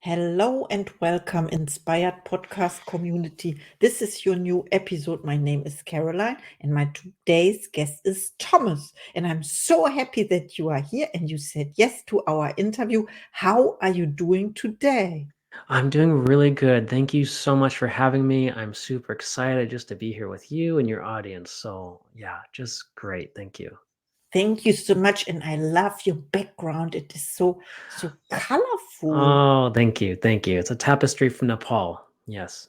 Hello and welcome, Inspired Podcast community. This is your new episode. My name is Caroline, and my today's guest is Thomas. And I'm so happy that you are here and you said yes to our interview. How are you doing today? I'm doing really good. Thank you so much for having me. I'm super excited just to be here with you and your audience. So, yeah, just great. Thank you. Thank you so much. And I love your background. It is so colorful. Oh, thank you. Thank you. It's a tapestry from Nepal. Yes.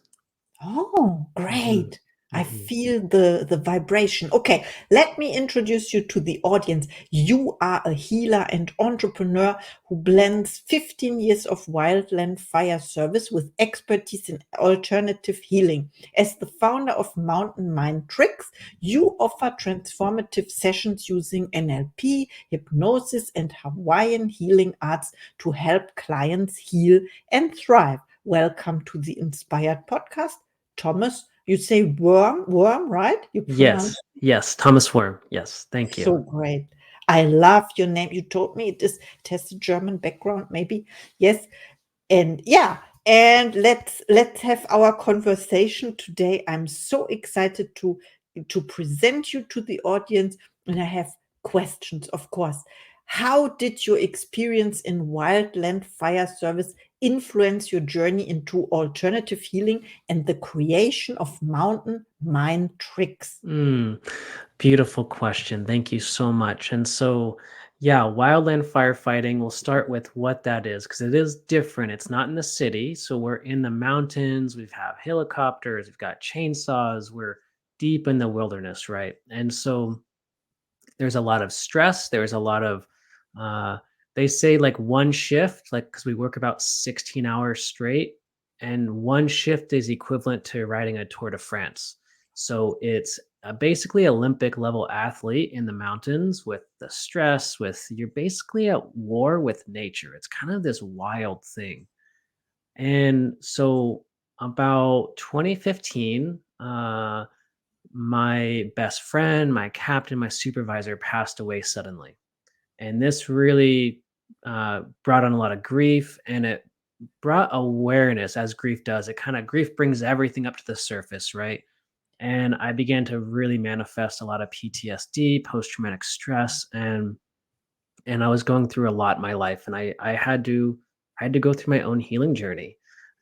Oh, hmm great. I hmm feel the vibration. Okay, let me introduce you to the audience. You are a healer and entrepreneur who blends 15 years of wildland fire service with expertise in alternative healing. As the founder of Mountain Mind Tricks, you offer transformative sessions using NLP, hypnosis, and Hawaiian healing arts to help clients heal and thrive. Welcome to the Inspired Podcast. Thomas, you say worm, right? You pronounce Yes. Yes. Thomas Wurm. Yes. Thank you. so great. I love your name. You told me it has a German background, maybe. Yes. And yeah, and let's have our conversation today. I'm so excited to present you to the audience, and I have questions, of course. How did your experience in wildland fire service influence your journey into alternative healing and the creation of mountain mind tricks? Mm, Beautiful question. Thank you so much. And so, yeah, wildland firefighting, we'll start with what that is because it is different. It's not in the city. So we're in the mountains, we have helicopters, we've got chainsaws, we're deep in the wilderness, right? And so there's a lot of stress. There's a lot of, uh, they say like one shift, like, because we work about 16 hours straight, and one shift is equivalent to riding a Tour de France. So it's basically Olympic level athlete in the mountains with the stress, with you're basically at war with nature. It's kind of this wild thing. And so about 2015, my best friend, my captain, my supervisor passed away suddenly. And this really brought on a lot of grief, and it brought awareness, as grief does. It kind of grief brings everything up to the surface, right? And I began to really manifest a lot of PTSD, post traumatic stress, and I was going through a lot in my life, and I had to go through my own healing journey.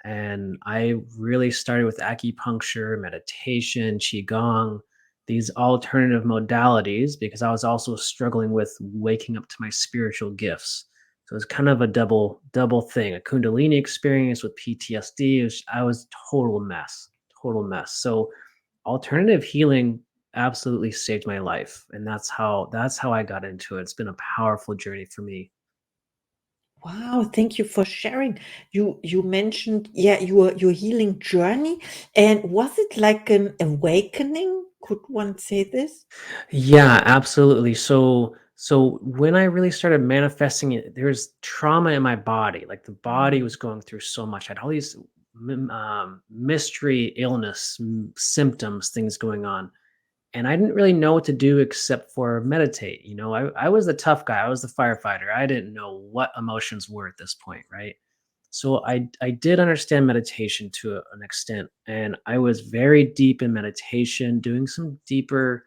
And I really started with acupuncture, meditation, qigong, these alternative modalities because I was also struggling with waking up to my spiritual gifts. So it's kind of a double thing, a kundalini experience with PTSD. I was total mess. So alternative healing absolutely saved my life, and that's how I got into it. It's been a powerful journey for me. Wow, thank you for sharing. You mentioned, yeah, your healing journey. And was it like an awakening? Could one say this? Yeah, absolutely. So when I really started manifesting it, there's trauma in my body. Like the body Mm. was going through so much. I had all these mystery illness symptoms, things going on. And I didn't really know what to do except for meditate. I was the tough guy. I was the firefighter. I didn't know what emotions were at this point, right? So I did understand meditation to an extent, and I was very deep in meditation, doing some deeper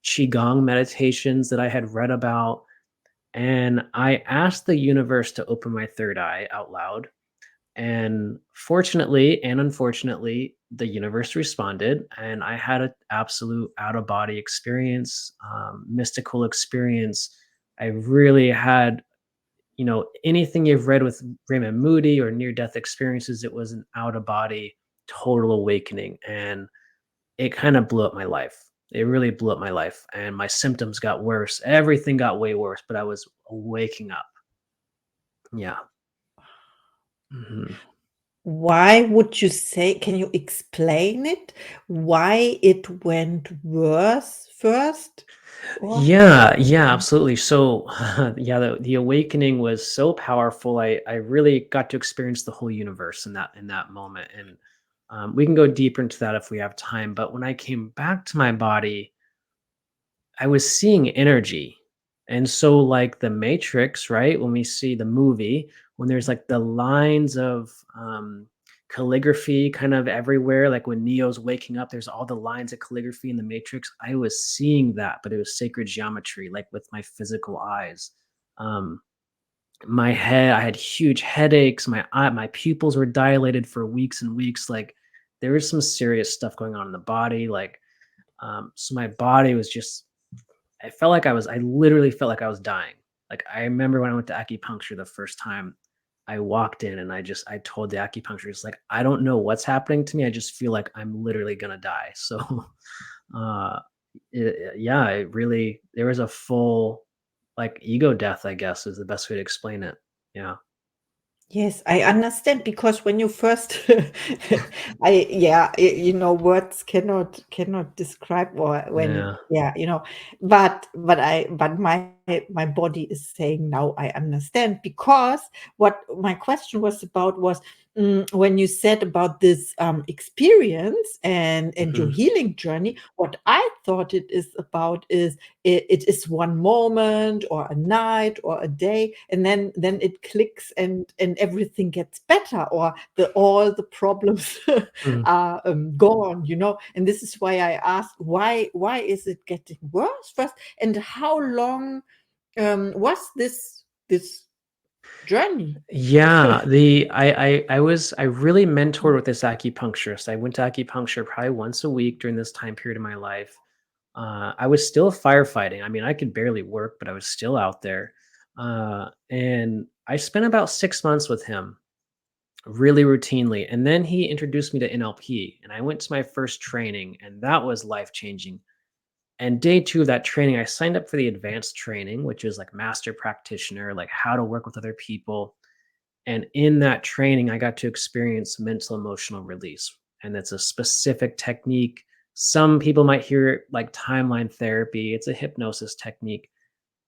qigong meditations that I had read about, and I asked the universe to open my third eye out loud, and fortunately and unfortunately, the universe responded, and I had an absolute out of body experience, mystical experience. I really had, anything you've read with Raymond Moody or near death experiences, it was an out of body total awakening. And it kind of blew up my life. It really blew up my life. And my symptoms got worse. Everything got way worse, but I was waking up. Yeah. Mhm. Why would you say, can you explain it? Why it went worse first? Or Yeah, yeah, absolutely. So, yeah, the awakening was so powerful. I really got to experience the whole universe in that moment, and we can go deeper into that if we have time. But when I came back to my body, I was seeing energy. And so, like the Matrix, right? When we see the movie, when there's like the lines of calligraphy kind of everywhere, like when Neo's waking up, there's all the lines of calligraphy in the Matrix. I was seeing that, but it was sacred geometry, like with my physical eyes. Um, my head, I had huge headaches. My pupils were dilated for weeks and weeks. Like there was some serious stuff going on in the body. Like, so my body was just I literally felt like I was dying. Like, I remember when I went to acupuncture the first time, I walked in and I told the acupuncturist, like, "I don't know what's happening to me, I just feel like I'm literally gonna die." So, uh, yeah, it really there was a full, like, ego death, I guess, is the best way to explain it. Yeah. Yes, I understand because when you first words cannot describe or when Yeah. but my body is saying now I understand because what my question was about was when you said about this experience and your Mhm. healing journey, what I thought it is about is it is one moment or a night or a day and then it clicks and everything gets better or the all the problems Mm. are gone, and this is why I asked why is it getting worse first and how long was this journey. Yeah, I really mentored with this acupuncturist. I went to acupuncture probably once a week during this time period of my life. I was still firefighting. I mean, I could barely work, but I was still out there. And I spent about 6 months with him really routinely. And then he introduced me to NLP, and I went to my first training, and that was life changing. And day two of that training, I signed up for the advanced training, which is like master practitioner, like how to work with other people. And in that training, I got to experience mental emotional release. And it's a specific technique. Some people might hear it like timeline therapy. It's a hypnosis technique.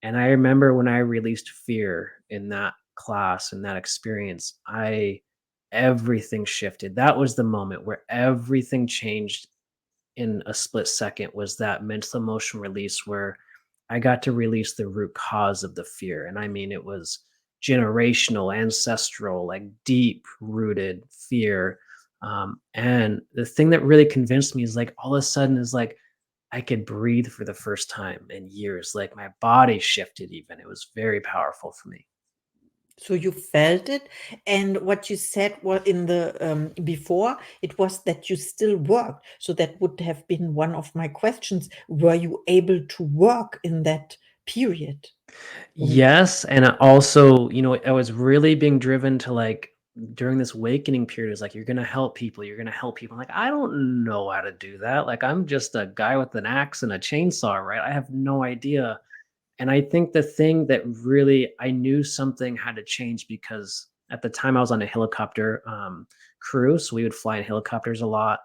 And I remember when I released fear in that class and that experience, I everything shifted. That was the moment where everything changed in a split second, was that mental emotional release where I got to release the root cause of the fear. And I mean, it was generational, ancestral, like deep rooted fear. And the thing that really convinced me is like all of a sudden is like I could breathe for the first time in years. Like my body shifted even. It was very powerful for me. So you felt it, and what you said was in the before it was that you still worked. So that would have been one of my questions. Were you able to work in that period? Um, Yes, and I also, I was really being driven to like during this awakening period is like you're gonna help people, you're gonna help people. I'm like, I don't know how to do that. Like I'm just a guy with an axe and a chainsaw, right? I have no idea. And I think the thing that really I knew something had to change because at the time I was on a helicopter crew, so we would fly in helicopters a lot.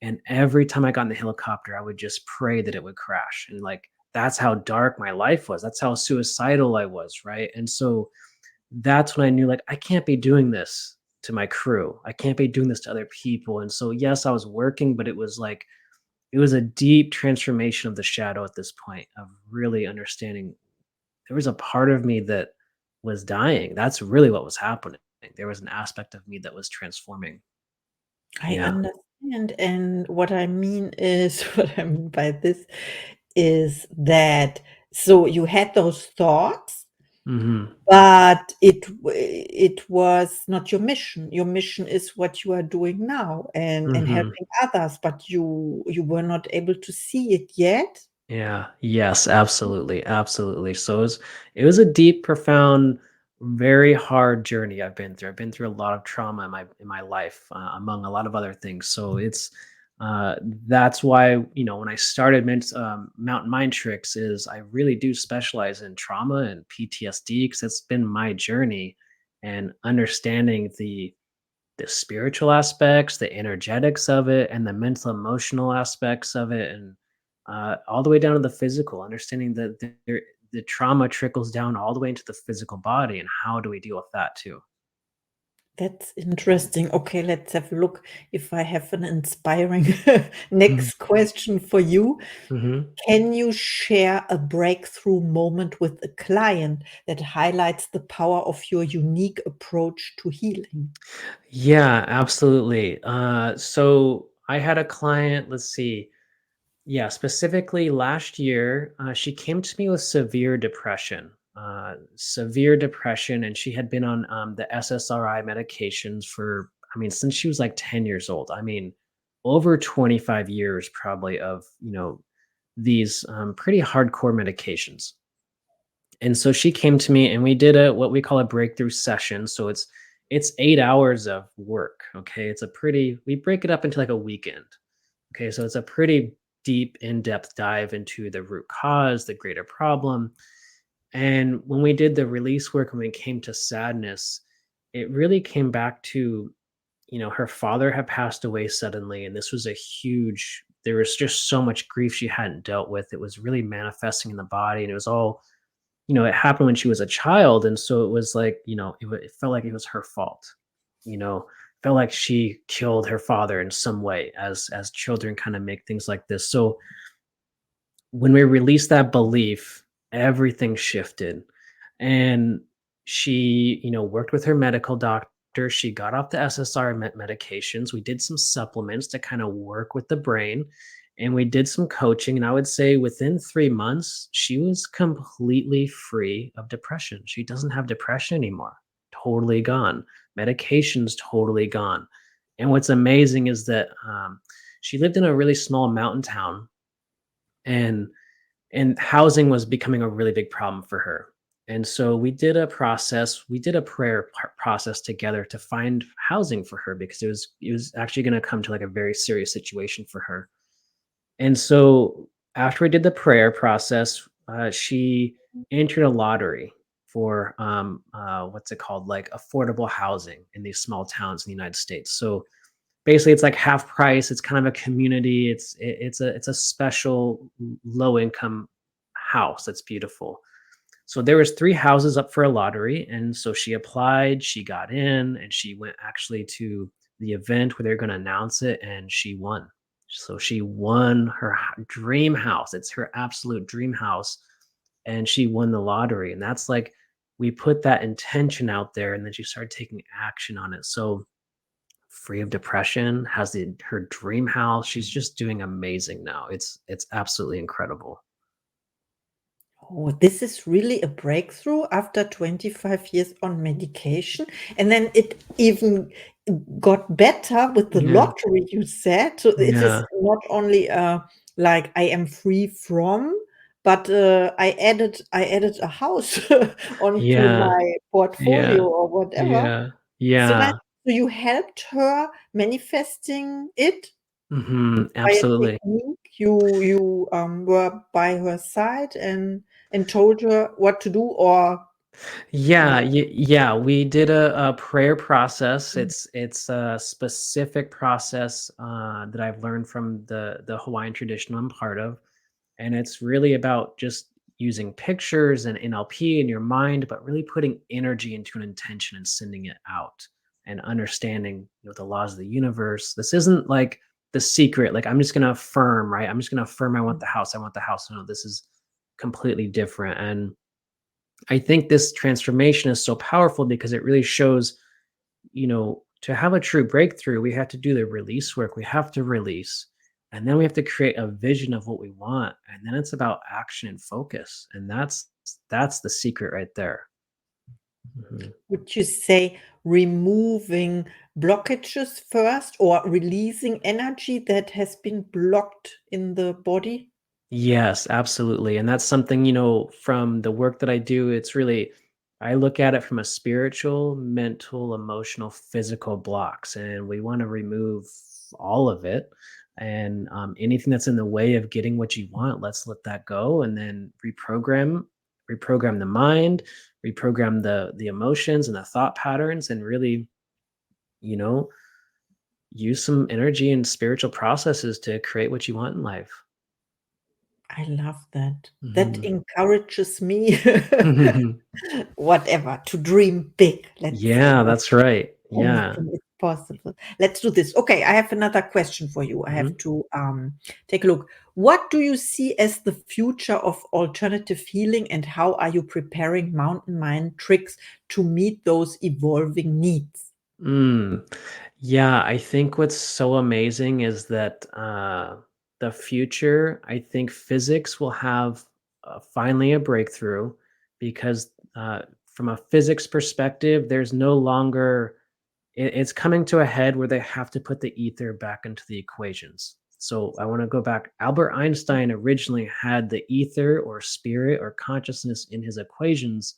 And every time I got in the helicopter, I would just pray that it would crash. And like that's how dark my life was. That's how suicidal I was, right? And so that's when I knew like I can't be doing this to my crew. I can't be doing this to other people. And so yes, I was working, but it was a deep transformation of the shadow at this point of really understanding there was a part of me that was dying. That's really what was happening. There was an aspect of me that was transforming. I Yeah. understand, and what I mean is, what I mean by this is that so you had those thoughts, Mhm. but it was not your mission. Your mission is what you are doing now and Mhm. helping others, but you were not able to see it yet? Yeah. Yes, absolutely, absolutely. So it was a deep, profound, very hard journey I've been through. I've been through a lot of trauma in my life, among a lot of other things. So uh, that's why when I started Mountain Mind Tricks, is I really do specialize in trauma and PTSD because it's been my journey and understanding the spiritual aspects, the energetics of it, and the mental emotional aspects of it, and all the way down to the physical, understanding that the trauma trickles down all the way into the physical body, and how do we deal with that too? That's interesting. Okay, let's have a look if I have an inspiring Mhm. next question for you. Mhm. Can you share a breakthrough moment with a client that highlights the power of your unique approach to healing? Yeah, absolutely. So I had a client, let's see. Yeah, specifically last year, she came to me with severe depression, and she had been on the SSRI medications for, I mean, since she was like 10 years old. I mean, over 25 years probably of, these pretty hardcore medications. And so she came to me and we did a what we call a breakthrough session. So it's 8 hours of work. Okay. It's a pretty we break it up into like a weekend. Okay, so it's a pretty deep, in-depth dive into the root cause, the greater problem. And when we did the release work and we came to sadness, it really came back to, her father had passed away suddenly. And this was a huge, there was just so much grief she hadn't dealt with. It was really manifesting in the body. And it was all, it happened when she was a child. And so it was like, it felt like it was her fault, you know, felt like she killed her father in some way, as children kind of make things like this. So when we released that belief, everything shifted. And she, worked with her medical doctor. She got off the SSRI medications. We did some supplements to kind of work with the brain. And we did some coaching. And I would say within 3 months, she was completely free of depression. She doesn't have depression anymore. Totally gone. Medications totally gone. And what's amazing is that she lived in a really small mountain town, and housing was becoming a really big problem for her. And so we did a prayer process together to find housing for her, because it was actually going to come to like a very serious situation for her. And so after we did the prayer process, she entered a lottery for what's it called, like affordable housing in these small towns in the United States. So basically, it's like half price. It's kind of a community. It's a special low income house that's beautiful. So there was 3 houses up for a lottery, and so she applied, she got in, and she went actually to the event where they're gonna announce it, and she won. So she won her dream house. It's her absolute dream house, and she won the lottery, and that's like, we put that intention out there, and then she started taking action on it. So free of depression, has her dream house. She's just doing amazing now. It's absolutely incredible. Oh, this is really a breakthrough after 25 years on medication. And then it even got better with the Yeah, lottery, you said. So it is yeah, not only like I am free from, but I added a house onto yeah, my portfolio yeah, or whatever. yeah, So that yeah. so you helped her manifesting it Mhm, by a absolutely. technique. You were by her side and told her what to do or Yeah, what? yeah, we did a prayer process. It's a specific process, that I've learned from the Hawaiian tradition I'm part of. And it's really about just using pictures and NLP in your mind, but really putting energy into an intention and sending it out, and understanding, the laws of the universe. This isn't like The Secret. Like, I'm just going to affirm, right? I'm just going to affirm I want the house. I want the house. No, this is completely different. And I think this transformation is so powerful because it really shows, to have a true breakthrough, we have to do the release work. We have to release. And then we have to create a vision of what we want. And then it's about action and focus. And that's the secret right there. Mhm. Would you say removing blockages first or releasing energy that has been blocked in the body? Yes, absolutely. And that's something, from the work that I do, it's really, I look at it from a spiritual, mental, emotional, physical blocks. And we want to remove all of it. And anything that's in the way of getting what you want, let's let that go. And then reprogram the mind, reprogram the emotions and the thought patterns, and really, you know, use some energy and spiritual processes to create what you want in life. I love that. That Mhm. encourages me, whatever, to dream big, let's say Yeah, that. that's right. Yeah. It's possible. Let's do this. Okay, I have another question for you. I have Mhm. to take a look. What do you see as the future of alternative healing, and how are you preparing mountain mind tricks to meet those evolving needs? Mm. Yeah, I think what's so amazing is that the future, I think physics will have finally a breakthrough because from a physics perspective, there's no longer, it's coming to a head where they have to put the ether back into the equations. So I want to go back. Albert Einstein originally had the ether or spirit or consciousness in his equations,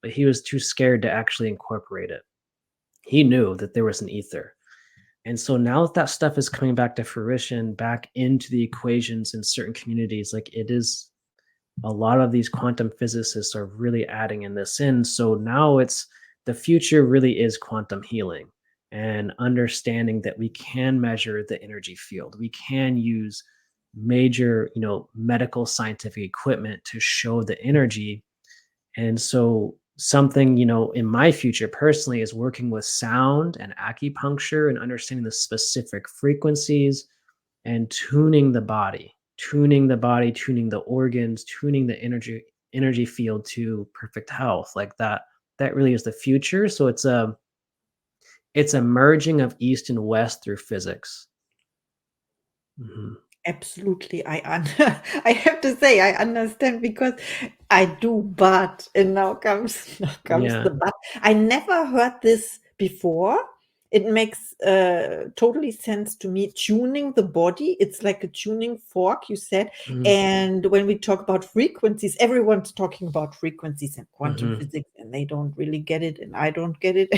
but he was too scared to actually incorporate it. He knew that there was an ether. And so now that that stuff is coming back to fruition, back into the equations in certain communities, like it is a lot of these quantum physicists are really adding in this in. So now it's the future really is quantum healing and understanding that we can measure the energy field. We can use major, medical scientific equipment to show the energy. And so something, in my future personally is working with sound and acupuncture and understanding the specific frequencies and tuning the body, tuning the organs, tuning the energy field to perfect health. Like that really is the future. So it's a merging of east and west through physics. Mhm. Absolutely, I have to say I understand because I do, but and now comes now comes the Yeah. but. I never heard this before. It makes totally sense to me. Tuning the body, it's like a tuning fork, you said. Mhm. And when we talk about frequencies, everyone's talking about frequencies and quantum Mhm. physics, and they don't really get it, and I don't get it.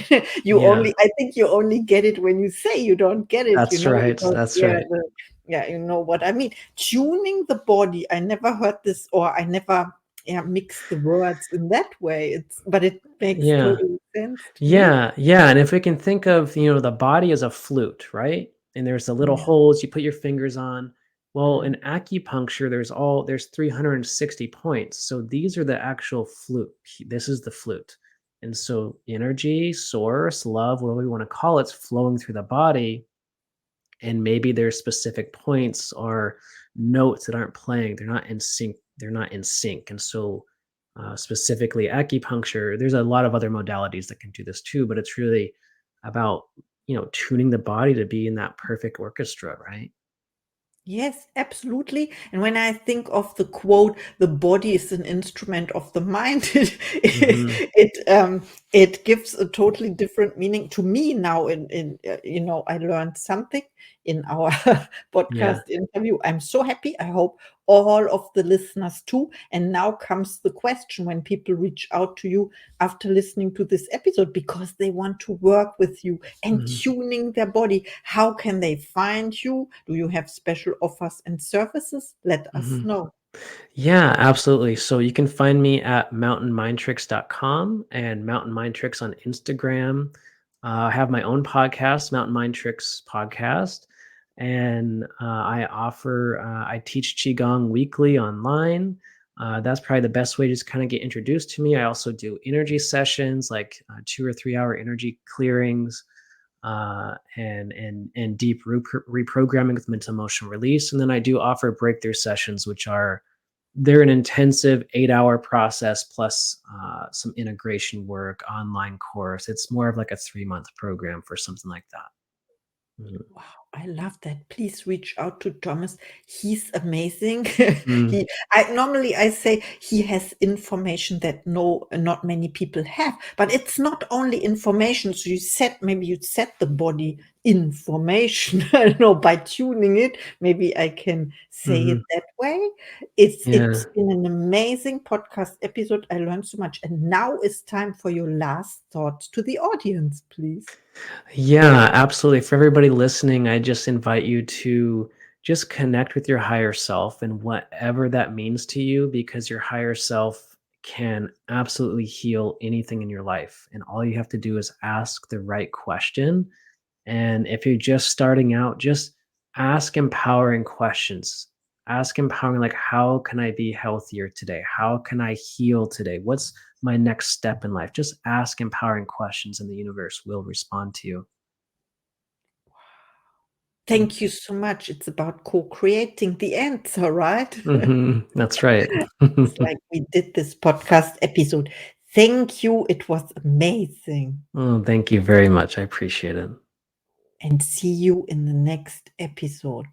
Yeah. I think you only get it when you say you don't get it, That's right. because That's right. yeah, you know what I mean. Tuning the body, I never heard this, or I never, yeah, mixed the words in that way. But it makes Yeah. total sense to me. Yeah, yeah, and if we can think of, the body as a flute, right? And there's the little Yeah. holes you put your fingers on. Well, Mhm. in acupuncture, there's 360 points. So these are the actual flute. This is the flute. And so energy, source, love, whatever we want to call it's flowing through the body. And maybe there's specific points or notes that aren't playing. They're not in sync. They're not in sync. And so specifically acupuncture, there's a lot of other modalities that can do this too, but it's really about, tuning the body to be in that perfect orchestra, right? Yes, absolutely. And when I think of the quote, "The body is an instrument of the mind," Hmm. it gives a totally different meaning to me now. I learned something in our Yeah. podcast interview. I'm so happy. I hope all of the listeners too. And now comes the question when people reach out to you after listening to this episode because they want to work with you and Mhm. tuning their body. How can they find you? Do you have special offers and services? Let us Mhm. know. Yeah, absolutely. So you can find me at mountainmindtricks.com and Mountain Mind Tricks on Instagram. I have my own podcast, Mountain Mind Tricks Podcast. And I teach Qigong weekly online. That's probably the best way to just kind of get introduced to me. I also do energy sessions, like 2 or 3 hour energy clearings and deep reprogramming with mental emotional release. And then I do offer breakthrough sessions, which are they're an intensive 8-hour process plus some integration work, online course. It's more of like a 3-month program for something like that. Mhm. Wow, I love that. Please reach out to Thomas. He's amazing. Mm, He I normally I say he has information that not many people have, but it's not only information. So maybe you set the body information. I don't know, by tuning it, maybe I can say it mhm. that way. It's Yeah. been an amazing podcast episode. I learned so much. And now it's time for your last thoughts to the audience, please. Yeah, absolutely. For everybody listening, I just invite you to just connect with your higher self and whatever that means to you, because your higher self can absolutely heal anything in your life. And all you have to do is ask the right question. And if you're just starting out, just ask empowering questions. Ask empowering, like, how can I be healthier today? How can I heal today? What's my next step in life? Just ask empowering questions and the universe will respond to you. Thank you so much. It's about co-creating the answer, right? That's right. It's like we did this podcast episode. Thank you. It was amazing. Oh, thank you very much. I appreciate it. And see you in the next episode.